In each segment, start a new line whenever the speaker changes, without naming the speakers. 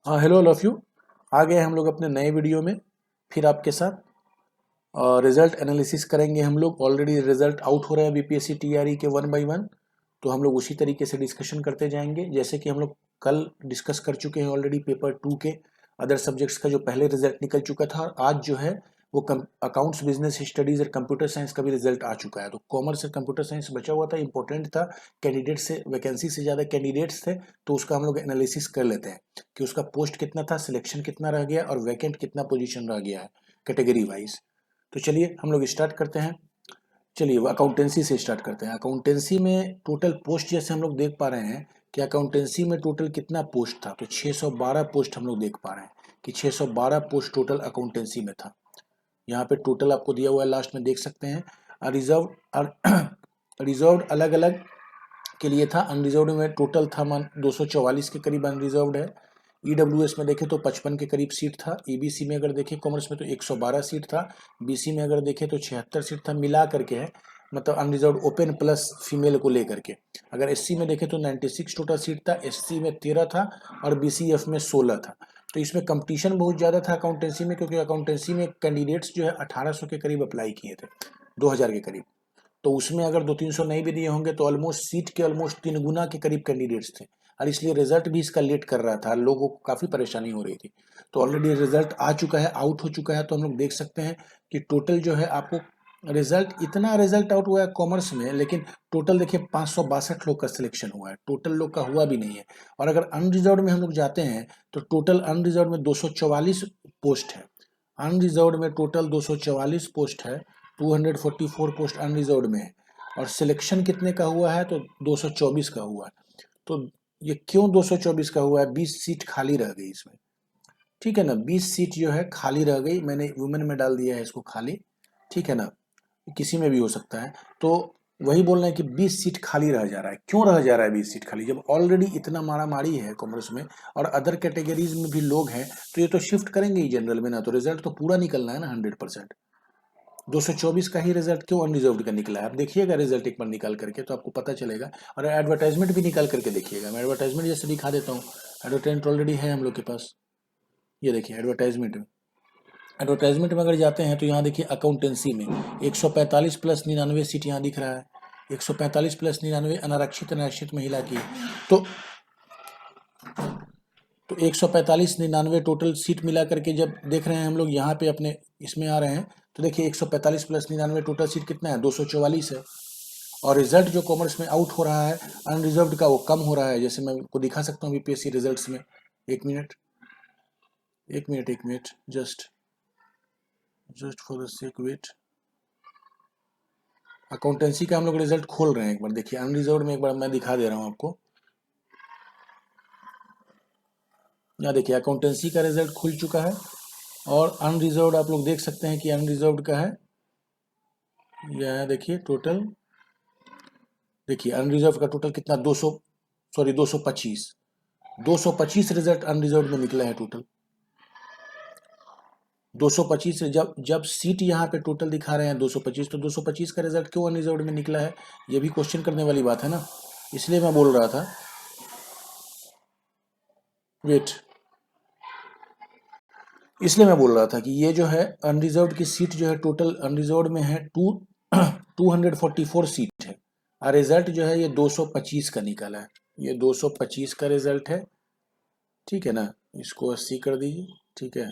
हाँ, hello all of you. आ गए हम लोग अपने नए वीडियो में फिर आपके साथ रिजल्ट एनालिसिस करेंगे। हम लोग ऑलरेडी रिजल्ट आउट हो रहा है बीपीएससी टीआरई के 1 बाय 1, तो हम लोग उसी तरीके से डिस्कशन करते जाएंगे जैसे कि हम लोग कल डिस्कस कर चुके हैं ऑलरेडी पेपर 2 के अदर सब्जेक्ट्स का जो पहले रिजल्ट निकल चुका था, और आज जो है वो अकाउंट्स, बिजनेस स्टडीज और कंप्यूटर साइंस का भी रिजल्ट आ चुका है। तो कॉमर्स और कंप्यूटर साइंस बचा हुआ था, इंपॉर्टेंट था, कैंडिडेट से वैकेंसी से ज़्यादा कैंडिडेट्स थे, तो उसका हम लोग एनालिसिस कर लेते हैं कि उसका पोस्ट कितना था, सिलेक्शन कितना रह गया और वैकेंट कितना पोजीशन रह गया है कैटेगरी वाइज। तो चलिए हम लोग स्टार्ट करते हैं। चलिए वो अकाउंटेंसी से स्टार्ट करते हैं। अकाउंटेंसी में टोटल पोस्ट जैसे हम लोग देख पा रहे हैं कि अकाउंटेंसी में टोटल कितना पोस्ट था, तो 612 पोस्ट हम लोग देख पा रहे हैं कि 612 पोस्ट टोटल अकाउंटेंसी में था। यहाँ पे टोटल आपको दिया हुआ है, लास्ट में देख सकते हैं। रिजर्व अलग अलग के लिए था। अनरिजर्व में टोटल था 244 के करीब अनरिजर्व है। ईडब्ल्यूएस में देखें तो 55 के करीब सीट था। ईबीसी में अगर देखें कॉमर्स में तो 112 सीट था। बीसी में अगर देखें तो 76 सीट था, मिला करके है, मतलब अनरिजर्व ओपन प्लस फीमेल को लेकर के। अगर एससी में देखें तो 96 टोटल सीट था, एससी में 13 था और बीसीएफ में 16 था। तो इसमें कंपटीशन बहुत ज़्यादा था अकाउंटेंसी में, क्योंकि अकाउंटेंसी में कैंडिडेट्स जो है 1800 के करीब अप्लाई किए थे, 2000 के करीब। तो उसमें अगर 200-300 नहीं भी दिए होंगे तो ऑलमोस्ट सीट के ऑलमोस्ट 3 गुना के करीब कैंडिडेट्स थे, और इसलिए रिजल्ट भी इसका लेट कर रहा था, लोगों को काफ़ी परेशानी हो रही थी। तो ऑलरेडी रिजल्ट आ चुका है, आउट हो चुका है, तो हम लोग देख सकते हैं कि टोटल जो है आपको रिजल्ट, इतना रिजल्ट आउट हुआ है कॉमर्स में, लेकिन टोटल देखिए 562 लोग का सिलेक्शन हुआ है, टोटल लोग का हुआ भी नहीं है। और अगर अनरिजर्व में हम लोग जाते हैं तो टोटल अनरिजर्व में 244 पोस्ट है। अनरिजर्व में टोटल 244 पोस्ट है, 244 पोस्ट अनरिजर्व में है। और सिलेक्शन कितने का हुआ है, तो 224 का हुआ है। तो ये क्यों 224 का हुआ है? 20 सीट खाली रह गई इसमें, ठीक है ना। 20 सीट जो है खाली रह गई, मैंने वुमेन में डाल दिया है इसको खाली, ठीक है ना, किसी में भी हो सकता है। तो वही बोल रहे हैं कि 20 सीट खाली रह जा रहा है। क्यों रह जा रहा है 20 सीट खाली, जब ऑलरेडी इतना मारा मारी है कॉमर्स में और अदर कैटेगरीज में भी लोग हैं, तो ये तो शिफ्ट करेंगे ही जनरल में ना, तो रिजल्ट तो पूरा निकलना है ना 100%। 224 का ही रिजल्ट क्यों अनरिजर्व्ड का निकला है, आप देखिएगा रिजल्ट एक बार निकाल करके तो आपको पता चलेगा। और एडवर्टाइजमेंट भी निकाल करके देखिएगा, मैं एडवर्टाइजमेंट जैसे दिखा देता हूँ। एडवर्टाइजमेंट ऑलरेडी है हम लोग के पास, ये देखिए एडवर्टाइजमेंट में। एडवर्टाइजमेंट में अगर जाते हैं तो यहाँ देखिए अकाउंटेंसी में 145 प्लस 99 सीट यहाँ दिख रहा है। 145 प्लस 99 अनारक्षित अनारक्षित महिला की। तो 145 99 टोटल सीट मिला करके जब देख रहे हैं हम लोग यहाँ पे अपने इसमें आ रहे हैं, तो देखिए 145 प्लस 99 टोटल सीट कितना है, 244 है। और रिजल्ट जो कॉमर्स में आउट हो रहा है अनरिजर्व्ड का, वो कम हो रहा है, जैसे मैं आपको दिखा सकता हूँ बीपीएससी रिजल्ट्स में। एक मिनट, एक minute, just for the sec wait. Accountancy का हम लोग रिजल्ट खोल रहे हैं, एक बार देखिए अनरिजर्व्ड में, एक बार मैं दिखा दे रहा हूँ आपको। यहाँ देखिए अकाउंटेंसी का रिजल्ट खुल चुका है, और अनरिजर्व्ड आप लोग देख सकते हैं कि अनरिजर्व्ड का है, यह है देखिए टोटल। देखिए अनरिजर्व का टोटल कितना, 200, सॉरी 225, 225 रिजल्ट अनरिजर्व में निकला है टोटल। 225 से जब जब सीट यहाँ पे टोटल दिखा रहे हैं 225, तो 225 का रिजल्ट क्यों अनरिजर्व में निकला है, ये भी क्वेश्चन करने वाली बात है ना। इसलिए मैं बोल रहा था, वेट, इसलिए मैं बोल रहा था कि ये जो है अनरिजर्व्ड की सीट जो है टोटल अनरिजर्व्ड में है 244 सीट है, और रिजल्ट जो है ये 225 का निकाला है। ये 225 का रिजल्ट है, ठीक है ना। इसको 80 कर दीजिए, ठीक है।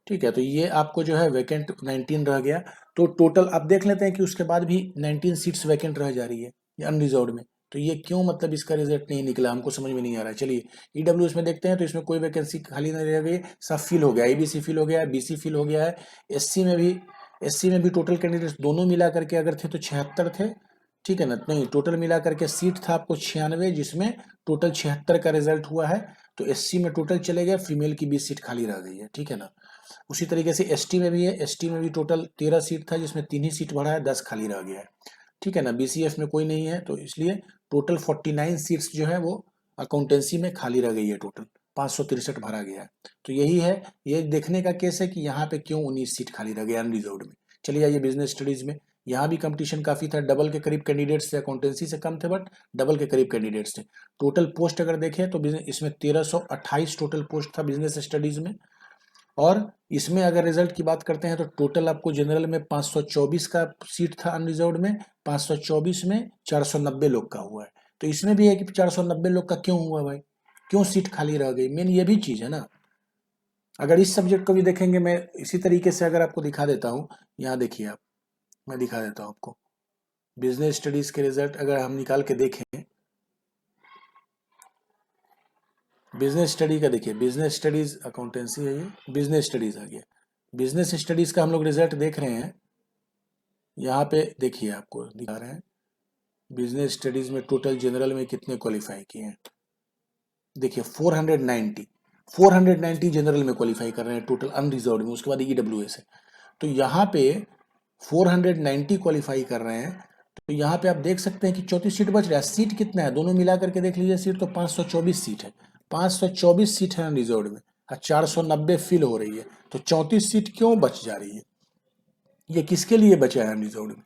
ठीक है, तो ये आपको जो है वैकेंट 19 रह गया। तो टोटल आप देख लेते हैं कि उसके बाद भी 19 सीट्स वैकेंट रह जा रही है अनरिजर्व्ड में। तो ये क्यों, मतलब इसका रिजल्ट नहीं निकला, हमको समझ में नहीं आ रहा है। चलिए ईडब्ल्यू में देखते हैं, तो इसमें कोई वैकेंसी खाली नहीं रह गई, सब फिल हो गया। ईबीसी फिल हो गया है, बीसी फिल हो गया है। एससी में भी टोटल कैंडिडेट्स दोनों मिला करके अगर थे तो 76 थे, ठीक है ना। नहीं, टोटल मिला करके सीट था आपको 96, जिसमें टोटल 76 का रिजल्ट हुआ है। तो एससी में टोटल चले गए, फीमेल की 20 सीट खाली रह गई है, ठीक है ना। उसी तरीके से एसटी में भी है, एसटी में भी टोटल 13 सीट था, जिसमें 3 ही सीट बढ़ा है, 10 खाली रह गया है, ठीक है ना। बीसीएफ में कोई नहीं है, तो इसलिए टोटल 49 सीट्स जो है वो अकाउंटेंसी में खाली रह गई है, टोटल 563 भरा गया है। तो यही है, ये देखने का केस है कि यहाँ पे क्यों 19 सीट खाली रह गया अनरिजर्व्ड में। चलिए आइए बिजनेस स्टडीज में। यहाँ भी कंपटीशन काफ़ी था, डबल के करीब कैंडिडेट्स थे, अकाउंटेंसी से कम थे बट डबल के करीब कैंडिडेट्स थे। टोटल पोस्ट अगर देखें तो इसमें 1328 टोटल पोस्ट था बिजनेस स्टडीज़ में। और इसमें अगर रिजल्ट की बात करते हैं तो टोटल आपको जनरल में 524 का सीट था अनरिजर्व्ड में, 524 में 490 लोग का हुआ है। तो इसमें भी है कि 490 लोग का क्यों हुआ भाई, क्यों सीट खाली रह गई, मेन ये भी चीज़ है ना। अगर इस सब्जेक्ट को भी देखेंगे, मैं इसी तरीके से अगर आपको दिखा देता हूँ, यहाँ देखिए आप, मैं दिखा देता हूँ आपको बिजनेस स्टडीज़ के रिजल्ट अगर हम निकाल के देखें, बिजनेस स्टडी का देखिए, बिजनेस स्टडीज़ अकाउंटेंसी है, ये बिजनेस स्टडीज़ आ गया। बिजनेस स्टडीज़ का हम लोग रिजल्ट देख रहे हैं, यहाँ पे देखिए आपको दिखा रहे हैं बिजनेस स्टडीज़ में टोटल जनरल में कितने क्वालिफाई किए हैं। देखिए 490 जनरल में क्वालिफाई कर रहे हैं टोटल अनरिजर्व्ड में, उसके बाद EWS है। तो यहाँ पे 490 क्वालिफाई कर रहे हैं, तो यहाँ पे आप देख सकते हैं कि 34 सीट बच रहा है। सीट कितना है दोनों मिला करके देख लीजिए, सीट तो 524 सीट है, 524 सीट है अनरिजर्व्ड में, और 490 फिल हो रही है, तो 34 सीट क्यों बच जा रही है, ये किसके लिए बचा है अनरिजर्व्ड में?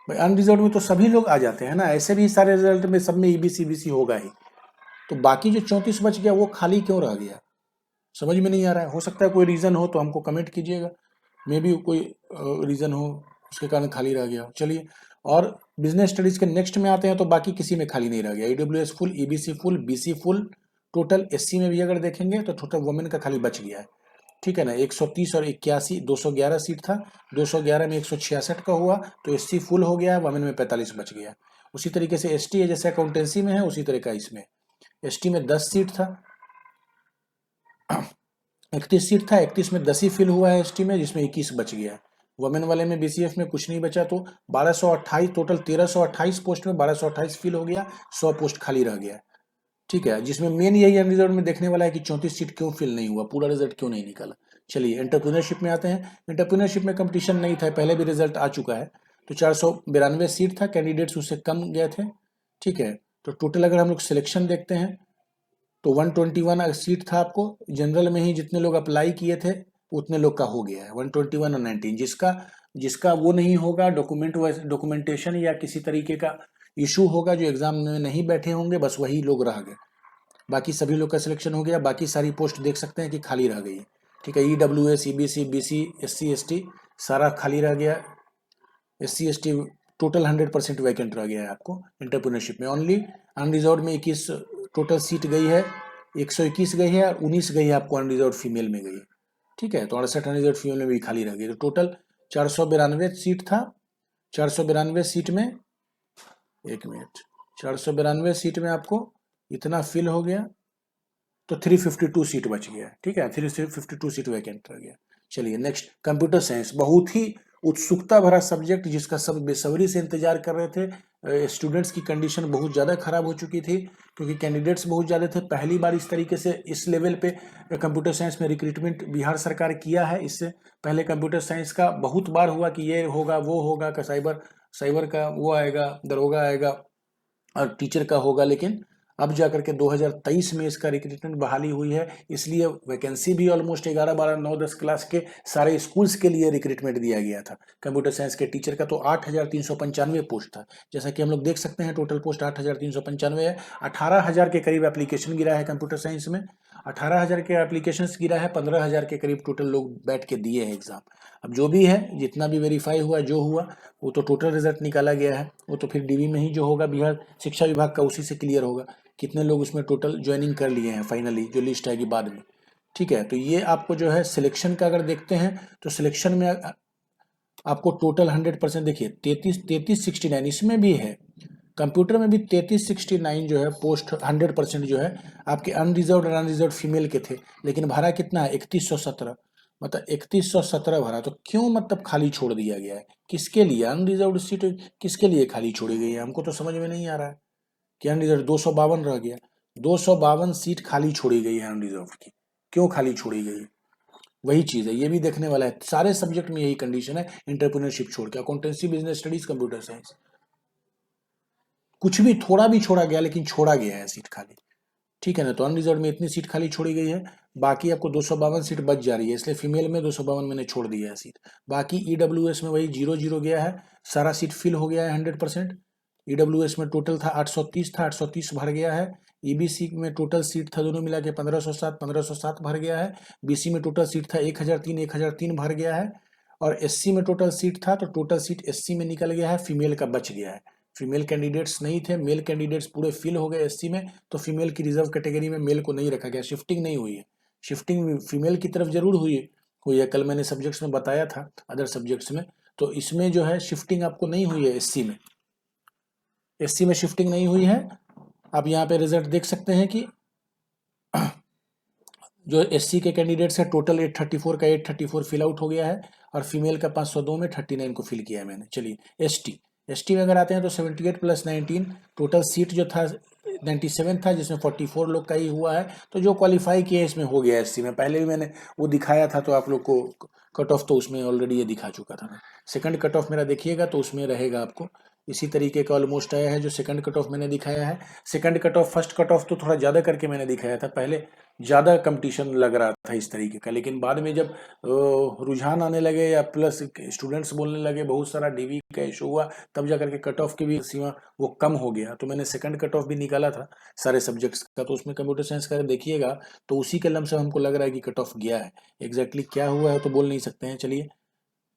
भाई अनरिजर्व्ड में तो सभी लोग आ जाते हैं ना, ऐसे भी सारे रिजल्ट में सब में EBC BC होगा ही, तो बाकी जो 34 बच गया वो खाली क्यों रह गया, समझ में नहीं आ रहा है। हो सकता है कोई रीज़न हो तो हमको कमेंट कीजिएगा, मे भी कोई रीज़न हो उसके कारण खाली रह गया। चलिए, और बिजनेस स्टडीज़ के नेक्स्ट में आते हैं तो बाकी किसी में खाली नहीं रह गया, EWS full, EBC full, BC full, total SC में भी अगर देखेंगे तो टोटल वुमेन का खाली बच गया है, ठीक है ना। 130 और 81 211 सीट था, 211 में 166 का हुआ, तो SC फुल हो गया है, वुमेन में 45 बच गया। उसी तरीके से ST है, जैसे अकाउंटेंसी में है उसी तरह का इसमें, ST में 10 सीट था, 31 सीट था, 31 में 10 ही फिल हुआ है ST में, जिसमें 21 बच गया है। वुमेन वाले में BCF में कुछ नहीं बचा, तो 1228 टोटल 1328 पोस्ट में 1228 फिल हो गया, 100 पोस्ट खाली रह गया, ठीक है। जिसमें मेन यही रिजल्ट में देखने वाला है कि 34 सीट क्यों फिल नहीं हुआ, पूरा रिजल्ट क्यों नहीं निकाला। चलिए एंटरप्रेन्योरशिप में आते हैं। एंटरप्रेन्योरशिप में कंपटीशन नहीं था, पहले भी रिजल्ट आ चुका है, तो 492 सीट था, कैंडिडेट्स उससे कम गए थे, ठीक है। तो टोटल अगर हम लोग सिलेक्शन देखते हैं तो 121 सीट था आपको जनरल में ही, जितने लोग अप्लाई किए थे उतने लोग का हो गया है 121 और 19। जिसका वो नहीं होगा डॉक्यूमेंटेशन या किसी तरीके का इशू होगा, जो एग्जाम में नहीं बैठे होंगे, बस वही लोग रह गए, बाकी सभी लोग का सिलेक्शन हो गया। बाकी सारी पोस्ट देख सकते हैं कि खाली रह गई है, ठीक है। EWS EBC BC SC ST सारा खाली रह गया, SC ST टोटल 100% वैकेंट रह गया है आपको एंटरप्रेन्योरशिप में। ओनली अनरिजर्व्ड में 21 टोटल सीट गई है, 121 गई है और 19 गई है आपको अनरिजर्व्ड फीमेल में गई, ठीक है। तो 68 अनरिजर्व्ड फीमेल में भी खाली रह गई, तो टोटल 492 सीट था। 492 सीट में, एक मिनट, 492 सीट में आपको इतना फिल हो गया, तो 352 सीट बच गया, ठीक है, 352 सीट वैकेंट रह गया। चलिए नेक्स्ट, कंप्यूटर साइंस, बहुत ही उत्सुकता भरा सब्जेक्ट, जिसका सब बेसब्री से इंतजार कर रहे थे। स्टूडेंट्स की कंडीशन बहुत ज़्यादा खराब हो चुकी थी, क्योंकि कैंडिडेट्स बहुत ज़्यादा थे। पहली बार इस तरीके से इस लेवल पे कंप्यूटर साइंस में रिक्रूटमेंट बिहार सरकार किया है। इससे पहले कंप्यूटर साइंस का बहुत बार हुआ कि ये होगा वो होगा, का साइबर का वो आएगा, दरोगा आएगा और टीचर का होगा, लेकिन अब जाकर के 2023 में इसका रिक्रूटमेंट बहाली हुई है। इसलिए वैकेंसी भी ऑलमोस्ट 11, 12, 9, 10 क्लास के सारे स्कूल्स के लिए रिक्रूटमेंट दिया गया था। कंप्यूटर साइंस के टीचर का तो 8,395 पोस्ट था, जैसा कि हम लोग देख सकते हैं टोटल पोस्ट 8,395 है। 18,000 के करीब एप्लीकेशन गिरा है कंप्यूटर साइंस में, 18,000 के एप्लीकेशन गिरा है, 15,000 के करीब टोटल लोग बैठ के दिए हैं एग्जाम। अब जो भी है, जितना भी वेरीफाई हुआ, जो हुआ वो तो टोटल रिजल्ट निकाला गया है, वो तो फिर DV में ही जो होगा बिहार शिक्षा विभाग का, उसी से क्लियर होगा कितने लोग उसमें टोटल ज्वाइनिंग कर लिए हैं फाइनली, जो लिस्ट आएगी बाद में, ठीक है। तो ये आपको जो है सिलेक्शन का अगर देखते हैं तो सिलेक्शन में आपको टोटल 100% देखिए 3369 इसमें भी है, कंप्यूटर में भी 3369 जो है पोस्ट 100% जो है आपके अनरिजर्व्ड और अनरिजर्व्ड फीमेल के थे, लेकिन भरा कितना है 3117, मतलब 3117 भरा। तो क्यों मतलब खाली छोड़ दिया गया है, किसके लिए अनरिजर्व्ड सीट किसके लिए खाली छोड़ी गई है, हमको तो समझ में नहीं आ रहा है कि अनरिजर्व 252 रह गया, 252 सीट खाली छोड़ी गई है अनरिजर्व की, क्यों खाली छोड़ी गई, वही चीज़ है, ये भी देखने वाला है। सारे सब्जेक्ट में यही कंडीशन है, एंटरप्रेन्योरशिप छोड़ के, accountancy, business studies, computer science, कुछ भी थोड़ा भी छोड़ा गया, लेकिन छोड़ा गया है सीट खाली, ठीक है ना। तो अनरिजर्व में इतनी सीट खाली छोड़ी गई है, बाकी आपको 252 सीट बच जा रही है, इसलिए फीमेल में 252 मैंने छोड़ दिया है सीट। बाकी ईडब्ल्यूएस में वही 0-0 गया है, सारा सीट फिल हो गया है 100%। ईडब्ल्यूएस में टोटल था 830 था, 830 भर गया है। ईबीसी में टोटल सीट था दोनों मिला के 1507 भर गया है। बीसी में टोटल सीट था 1003 भर गया है। और एससी में टोटल सीट था, तो टोटल सीट एससी में निकल गया है, फीमेल का बच गया है। फीमेल कैंडिडेट्स नहीं थे, मेल कैंडिडेट्स पूरे फिल हो गए एससी में, तो फीमेल की रिजर्व कैटेगरी में मेल को नहीं रखा गया, शिफ्टिंग नहीं हुई है। शिफ्टिंग फीमेल की तरफ जरूर हुई है, कल मैंने सब्जेक्ट्स में बताया था, अदर सब्जेक्ट्स में। तो इसमें जो है शिफ्टिंग आपको नहीं हुई है एससी में, एससी में शिफ्टिंग नहीं हुई है। आप यहाँ पे रिजल्ट देख सकते हैं कि जो एससी के कैंडिडेट्स है टोटल 834 का 834 फिल आउट हो गया है, और फीमेल का 502 में 39 को फिल किया है मैंने। चलिए एसटी में अगर आते हैं तो 78 + 19 टोटल सीट जो था 97 था, जिसमें 44 लोग का ही हुआ है। तो जो क्वालिफाई किए इसमें हो गया एससी में, पहले भी मैंने वो दिखाया था, तो आप लोग को कट ऑफ तो उसमें ऑलरेडी ये दिखा चुका था मैं। सेकंड कट ऑफ मेरा देखिएगा तो उसमें रहेगा आपको इसी तरीके का ऑलमोस्ट आया है, जो सेकंड कट ऑफ मैंने दिखाया है। Second cut off first cut off तो थोड़ा ज़्यादा करके मैंने दिखाया था, पहले ज़्यादा कंपटीशन लग रहा था इस तरीके का, लेकिन बाद में जब रुझान आने लगे या प्लस स्टूडेंट्स बोलने लगे, बहुत सारा डीवी का इशू हुआ, तब जा करके कट ऑफ की भी सीमा वो कम हो गया। तो मैंने सेकंड कट ऑफ भी निकाला था सारे सब्जेक्ट्स का, तो उसमें कंप्यूटर साइंस का देखिएगा तो उसी के लमसम हमको लग रहा है कि कट ऑफ गया है। एग्जैक्टली क्या हुआ है तो बोल नहीं सकते हैं। चलिए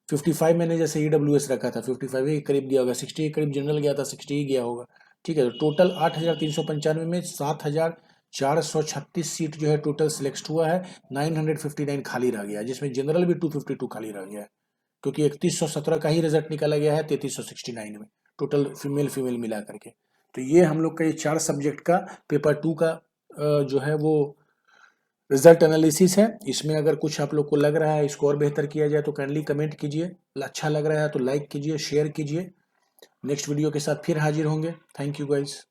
55 मैंने जैसे ईडब्ल्यूएस रखा था, 55 के करीब गया होगा, 60 के करीब जनरल गया था, 60 ही गया होगा। ठीक है, तो टोटल 8,395 में 7,436 सीट जो है टोटल सिलेक्ट हुआ है, 959 खाली रह गया, जिसमें जनरल भी 252 खाली रह गया है, क्योंकि 3117 का ही रिजल्ट निकाला गया है 3369 में, टोटल फीमेल मिला करके। तो ये हम लोग का ये 4 सब्जेक्ट का पेपर 2 का जो है वो रिजल्ट एनालिसिस है। इसमें अगर कुछ आप लोग को लग रहा है इसको और बेहतर किया जाए तो काइंडली कमेंट कीजिए, अच्छा लग रहा है तो लाइक कीजिए, शेयर कीजिए। नेक्स्ट वीडियो के साथ फिर हाजिर होंगे। Thank you guys.